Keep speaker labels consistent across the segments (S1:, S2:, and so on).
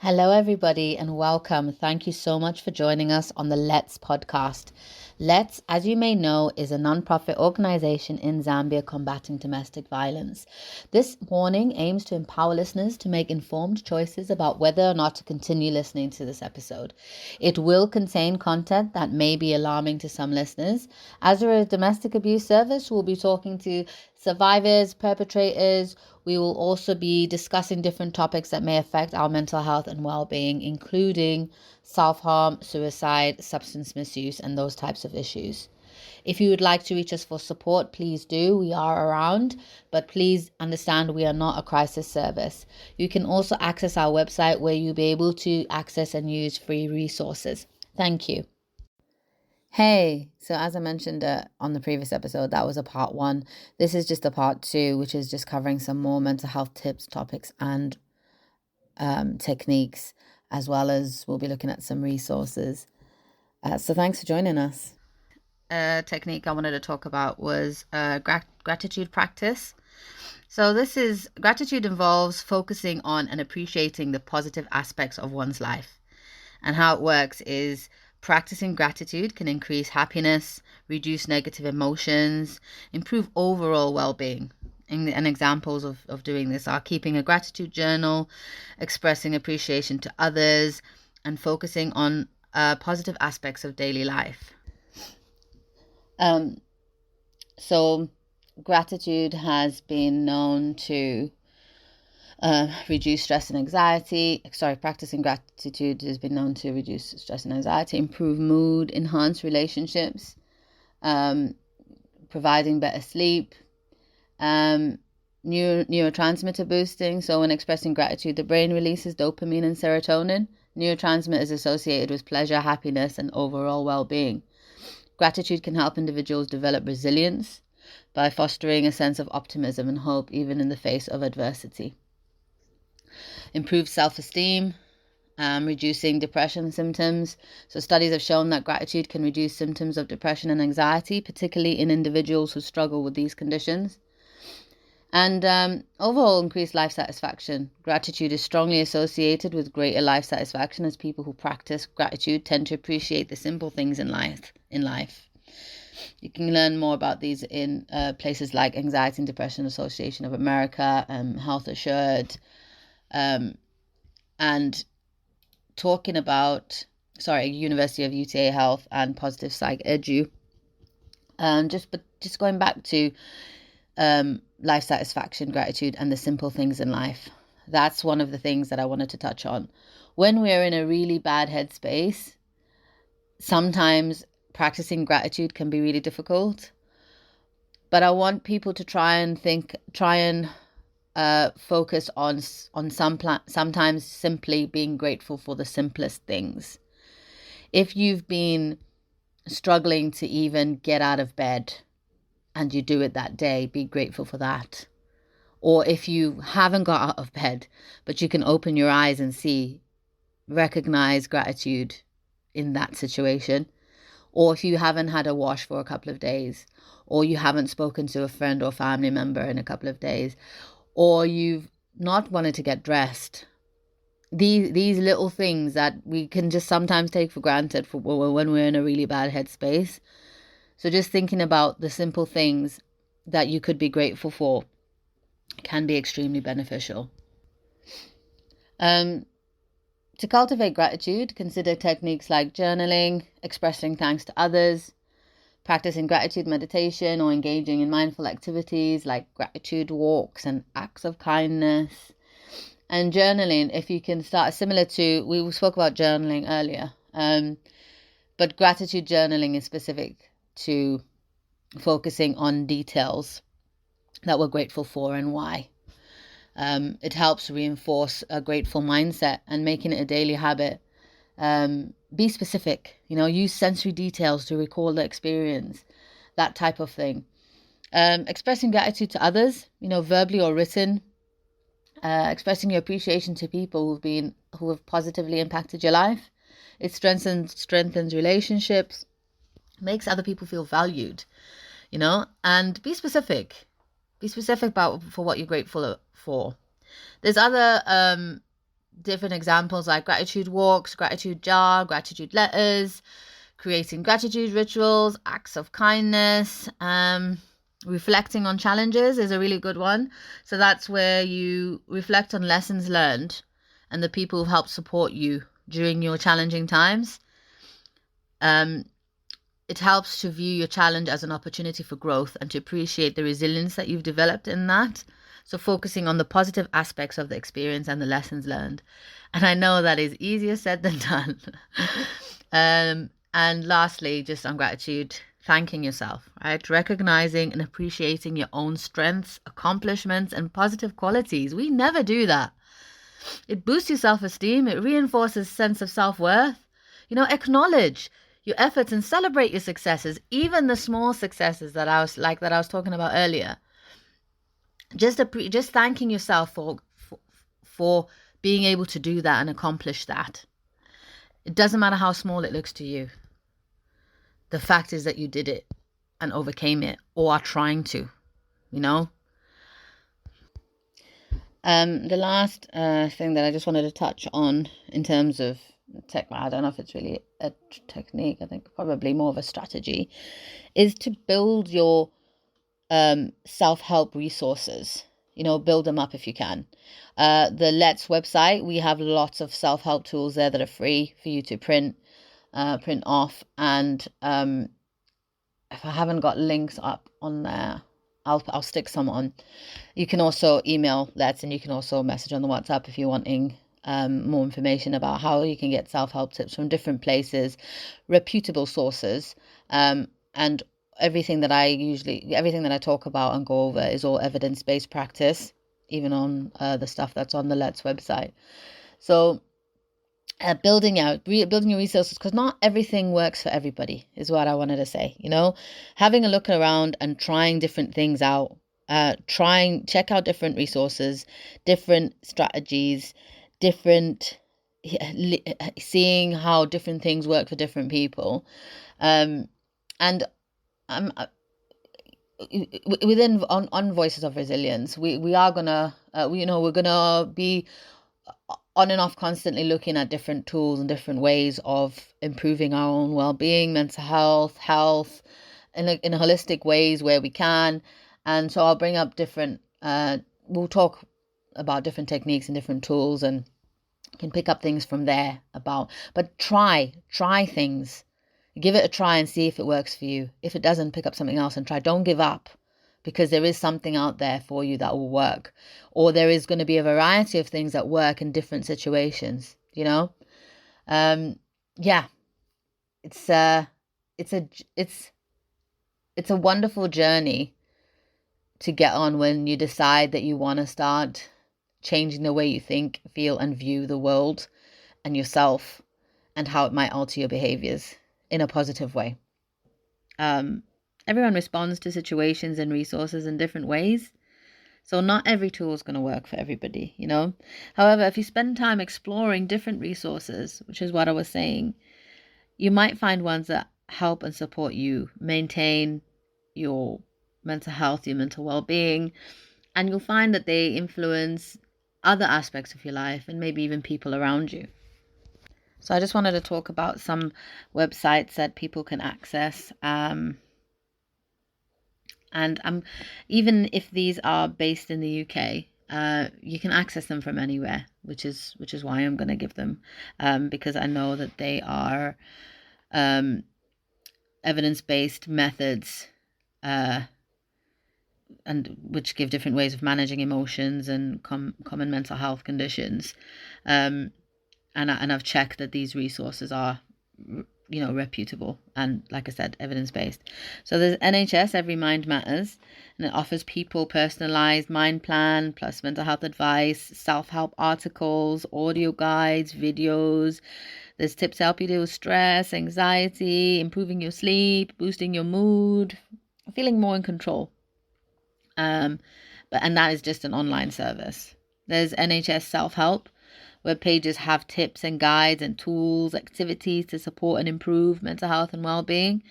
S1: Hello, everybody, and welcome. Thank you so much for joining us on the Let's podcast. Let's, as you may know, is a non-profit organization in Zambia combating domestic violence. This warning aims to empower listeners to make informed choices about whether or not to continue listening to this episode. It will contain content that may be alarming to some listeners. As we're a domestic abuse service, we'll be talking to survivors, perpetrators. We will also be discussing different topics that may affect our mental health and well-being, including self-harm, suicide, substance misuse, and those types of issues. If you would like to reach us for support, please do. We are around, but please understand we are not a crisis service. You can also access our website where you'll be able to access and use free resources. Thank you. Hey, so as I mentioned on the previous episode, that was a part 1. This is just a part 2, which is just covering some more mental health tips, topics, and techniques, as well as we'll be looking at some resources. So thanks for joining us. Technique I wanted to talk about was gratitude practice. So gratitude involves focusing on and appreciating the positive aspects of one's life. And how it works is practicing gratitude can increase happiness, reduce negative emotions, improve overall well-being. And examples of doing this are keeping a gratitude journal, expressing appreciation to others, and focusing on positive aspects of daily life. So gratitude has been known to reduce stress and anxiety. Practicing gratitude has been known to reduce stress and anxiety, improve mood, enhance relationships, providing better sleep, neurotransmitter boosting. So when expressing gratitude, the brain releases dopamine and serotonin, neurotransmitters associated with pleasure, happiness, and overall well-being. Gratitude can help individuals develop resilience by fostering a sense of optimism and hope even in the face of adversity. Improve self-esteem, reducing depression symptoms. So studies have shown that gratitude can reduce symptoms of depression and anxiety, particularly in individuals who struggle with these conditions. And overall increased life satisfaction. Gratitude is strongly associated with greater life satisfaction, as people who practice gratitude tend to appreciate the simple things in life. You can learn more about these in places like Anxiety and Depression Association of America, Health Assured, and talking about University of UTA Health and Positive Psych Edu. Just going back to life satisfaction, gratitude, and the simple things in life. That's one of the things that I wanted to touch on. When we're in a really bad headspace, sometimes practicing gratitude can be really difficult. But I want people to try and focus on sometimes simply being grateful for the simplest things. If you've been struggling to even get out of bed and you do it that day, be grateful for that. Or if you haven't got out of bed, but you can open your eyes and recognize gratitude in that situation. Or if you haven't had a wash for a couple of days, or you haven't spoken to a friend or family member in a couple of days, or you've not wanted to get dressed. These little things that we can just sometimes take for granted when we're in a really bad headspace. So just thinking about the simple things that you could be grateful for can be extremely beneficial. To cultivate gratitude, consider techniques like journaling, expressing thanks to others, practicing gratitude meditation, or engaging in mindful activities like gratitude walks and acts of kindness. And journaling, if you can start we spoke about journaling earlier, but gratitude journaling is specific to focusing on details that we're grateful for and why. It helps reinforce a grateful mindset and making it a daily habit. Be specific, use sensory details to recall the experience, that type of thing. Expressing gratitude to others, verbally or written. Expressing your appreciation to people who have positively impacted your life. It strengthens relationships, makes other people feel valued, and be specific. Be specific for what you're grateful for. There's other different examples like gratitude walks, gratitude jar, gratitude letters, creating gratitude rituals, acts of kindness. Reflecting on challenges is a really good one. So that's where you reflect on lessons learned and the people who've helped support you during your challenging times. It helps to view your challenge as an opportunity for growth and to appreciate the resilience that you've developed in that. So focusing on the positive aspects of the experience and the lessons learned. And I know that is easier said than done. And lastly, just on gratitude, thanking yourself, right? Recognizing and appreciating your own strengths, accomplishments, and positive qualities. We never do that. It boosts your self-esteem. It reinforces sense of self-worth. Acknowledge your efforts and celebrate your successes, even the small successes that I was talking about earlier. Just thanking yourself for being able to do that and accomplish that. It doesn't matter how small it looks to you. The fact is that you did it and overcame it, or are trying to, The last thing that I just wanted to touch on in terms of I don't know if it's really a technique, I think probably more of a strategy, is to build your self-help resources. Build them up if you can. The Let's website, we have lots of self-help tools there that are free for you to print off, and if I haven't got links up on there, I'll stick some on. You can also email Let's, and you can also message on the WhatsApp if you're wanting more information about how you can get self-help tips from different places, reputable sources, and everything that I talk about and go over is all evidence-based practice, even on the stuff that's on the Let's website. So building your resources, because not everything works for everybody, is what I wanted to say. Having a look around and trying different things out, check out different resources, different strategies, seeing how different things work for different people, and within on Voices of Resilience, we are gonna we're gonna be on and off constantly looking at different tools and different ways of improving our own well-being, mental health in holistic ways where we can. And so I'll bring up different we'll talk about different techniques and different tools, and you can pick up things from there but try things. Give it a try and see if it works for you. If it doesn't, pick up something else and try. Don't give up, because there is something out there for you that will work, or there is going to be a variety of things that work in different situations. It's a wonderful journey to get on when you decide that you want to start changing the way you think, feel, and view the world and yourself, and how it might alter your behaviors in a positive way. Everyone responds to situations and resources in different ways. So not every tool is going to work for everybody, However, if you spend time exploring different resources, which is what I was saying, you might find ones that help and support you maintain your mental health, your mental well-being, and you'll find that they influence other aspects of your life and maybe even people around you. So I just wanted to talk about some websites that people can access. And even if these are based in the UK, you can access them from anywhere, which is why I'm going to give them, because I know that they are evidence-based methods, and which give different ways of managing emotions and common mental health conditions. And I've checked that these resources are, reputable and, like I said, evidence-based. So there's NHS Every Mind Matters, and it offers people personalized mind plan plus mental health advice, self-help articles, audio guides, videos. There's tips to help you deal with stress, anxiety, improving your sleep, boosting your mood, feeling more in control. And that is just an online service. There's NHS Self-Help, where pages have tips and guides and tools, activities to support and improve mental health and well-being,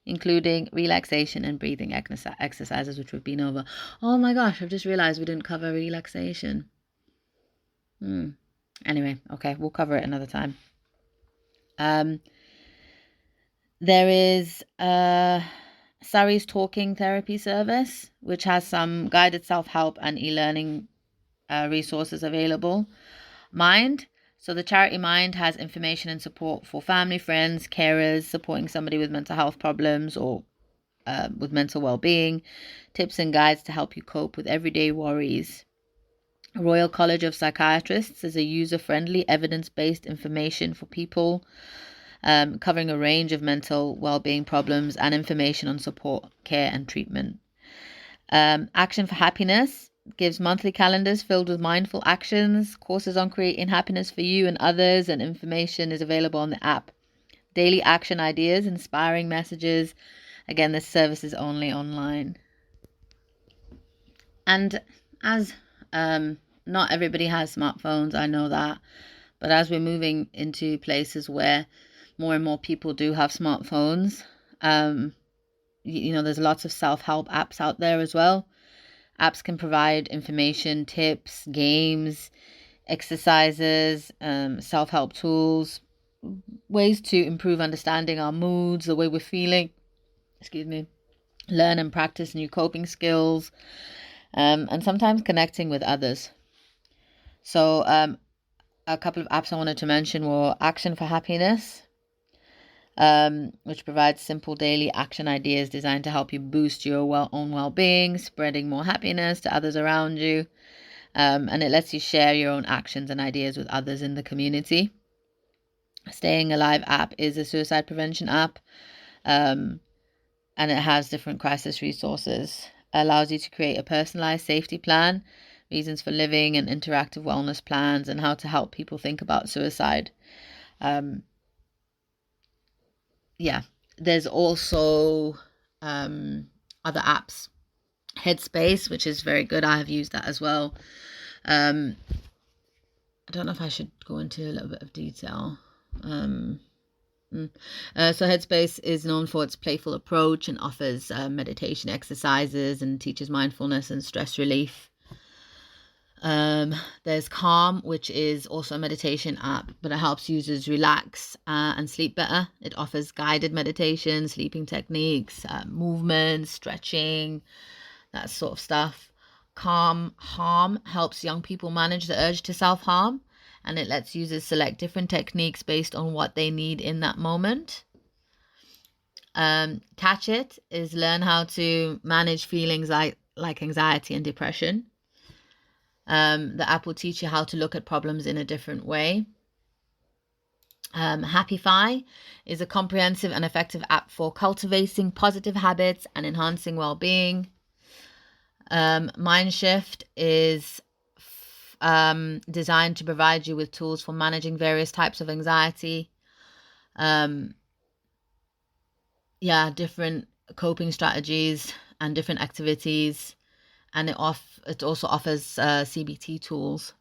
S1: including relaxation and breathing exercises, which we've been over. Oh my gosh, I've just realized we didn't cover relaxation. Anyway, okay, we'll cover it another time. There is Sari's Talking Therapy Service, which has some guided self-help and e-learning resources available. Mind. So the charity Mind has information and support for family, friends, carers, supporting somebody with mental health problems or with mental well-being, tips and guides to help you cope with everyday worries. Royal College of Psychiatrists is a user-friendly, evidence-based information for people covering a range of mental well-being problems and information on support, care and treatment. Action for Happiness gives monthly calendars filled with mindful actions, courses on creating happiness for you and others, and information is available on the app. Daily action ideas, inspiring messages. Again, this service is only online. And as not everybody has smartphones, I know that, but as we're moving into places where more and more people do have smartphones, there's lots of self-help apps out there as well. Apps can provide information, tips, games, exercises, self-help tools, ways to improve understanding our moods, the way we're feeling, learn and practice new coping skills, and sometimes connecting with others. So a couple of apps I wanted to mention were Action for Happiness, which provides simple daily action ideas designed to help you boost your own well-being, spreading more happiness to others around you. And it lets you share your own actions and ideas with others in the community. Staying Alive app is a suicide prevention app, and it has different crisis resources. It allows you to create a personalized safety plan, reasons for living and interactive wellness plans, and how to help people think about suicide. There's also other apps. Headspace, which is very good. I have used that as well. I don't know if I should go into a little bit of detail. So Headspace is known for its playful approach and offers meditation exercises and teaches mindfulness and stress relief. There's Calm, which is also a meditation app, but it helps users relax and sleep better. It offers guided meditation, sleeping techniques, movement, stretching, that sort of stuff. Calm Harm helps young people manage the urge to self-harm, and it lets users select different techniques based on what they need in that moment. Catch It is learn how to manage feelings like anxiety and depression. The app will teach you how to look at problems in a different way. Happify is a comprehensive and effective app for cultivating positive habits and enhancing well-being. Mindshift is designed to provide you with tools for managing various types of anxiety. Different coping strategies and different activities. And it also offers CBT tools.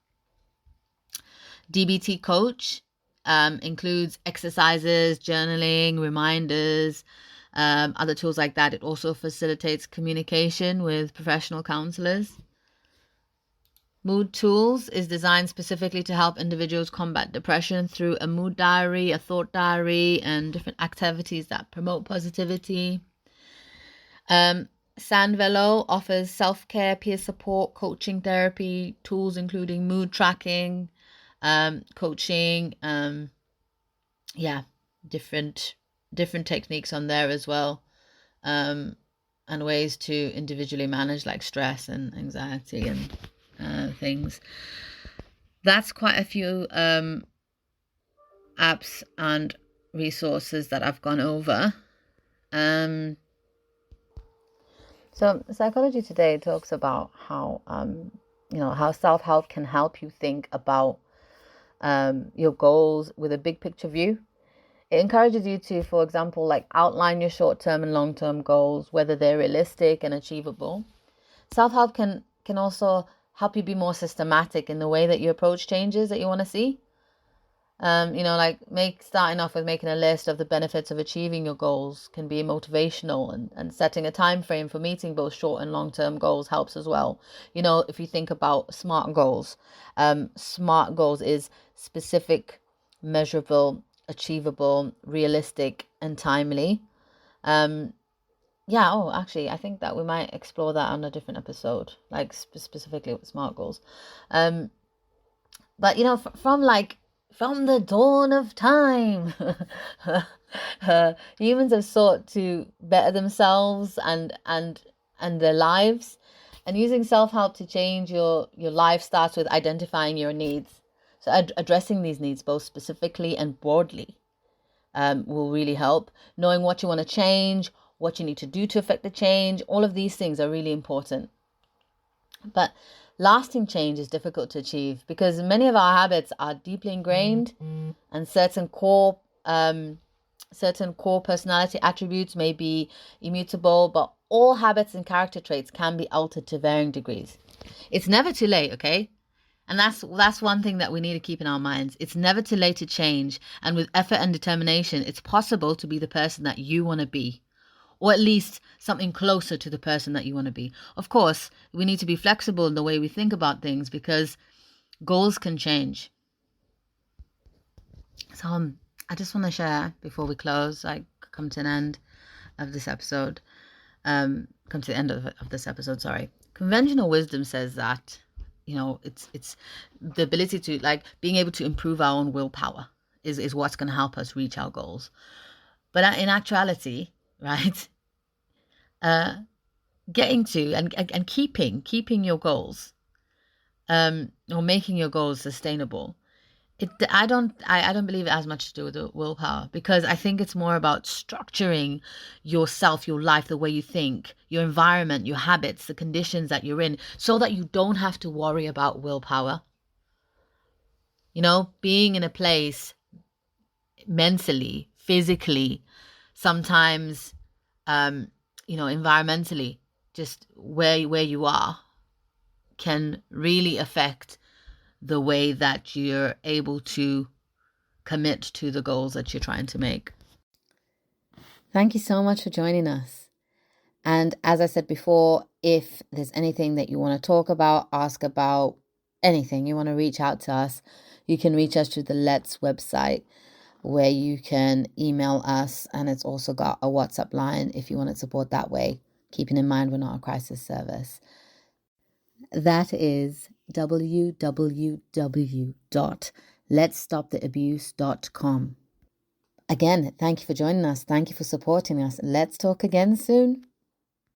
S1: DBT Coach includes exercises, journaling, reminders, other tools like that. It also facilitates communication with professional counselors. Mood Tools is designed specifically to help individuals combat depression through a mood diary, a thought diary, and different activities that promote positivity. Sandvelo offers self-care, peer support, coaching therapy tools, including mood tracking, coaching, different techniques on there as well, and ways to individually manage like stress and anxiety and things. That's quite a few apps and resources that I've gone over. So Psychology Today talks about how how self-help can help you think about your goals with a big picture view. It encourages you to, for example, like outline your short-term and long-term goals, whether they're realistic and achievable. Self-help can also help you be more systematic in the way that you approach changes that you want to see. Like starting off with making a list of the benefits of achieving your goals can be motivational, and setting a time frame for meeting both short and long-term goals helps as well. If you think about SMART goals is specific, measurable, achievable, realistic, and timely. Yeah, oh, actually, I think that we might explore that on a different episode, like specifically with SMART goals. But from the dawn of time, humans have sought to better themselves and their lives, and using self-help to change your life starts with identifying your needs. So addressing these needs both specifically and broadly will really help. Knowing what you want to change, what you need to do to affect the change, all of these things are really important. But lasting change is difficult to achieve because many of our habits are deeply ingrained, and certain core personality attributes may be immutable, but all habits and character traits can be altered to varying degrees. It's never too late, okay? And that's one thing that we need to keep in our minds. It's never too late to change, and with effort and determination, it's possible to be the person that you want to be, or at least something closer to the person that you want to be. Of course, we need to be flexible in the way we think about things because goals can change. So I just want to share before we close, come to an end of this episode. Come to the end of this episode, sorry. Conventional wisdom says that, it's the ability to being able to improve our own willpower is what's going to help us reach our goals. But in actuality, right, getting to and keeping your goals, or making your goals sustainable, I don't believe it has much to do with the willpower, because I think it's more about structuring yourself, your life, the way you think, your environment, your habits, the conditions that you're in, so that you don't have to worry about willpower. Being in a place mentally, physically, sometimes, environmentally, just where you are, can really affect the way that you're able to commit to the goals that you're trying to make. Thank you so much for joining us. And as I said before, if there's anything that you want to talk about, ask about, anything you want to reach out to us, you can reach us through the Let's website, where you can email us, and it's also got a WhatsApp line if you want to support that way, keeping in mind we're not a crisis service. That is www.letsstoptheabuse.com. Again, thank you for joining us. Thank you for supporting us. Let's talk again soon.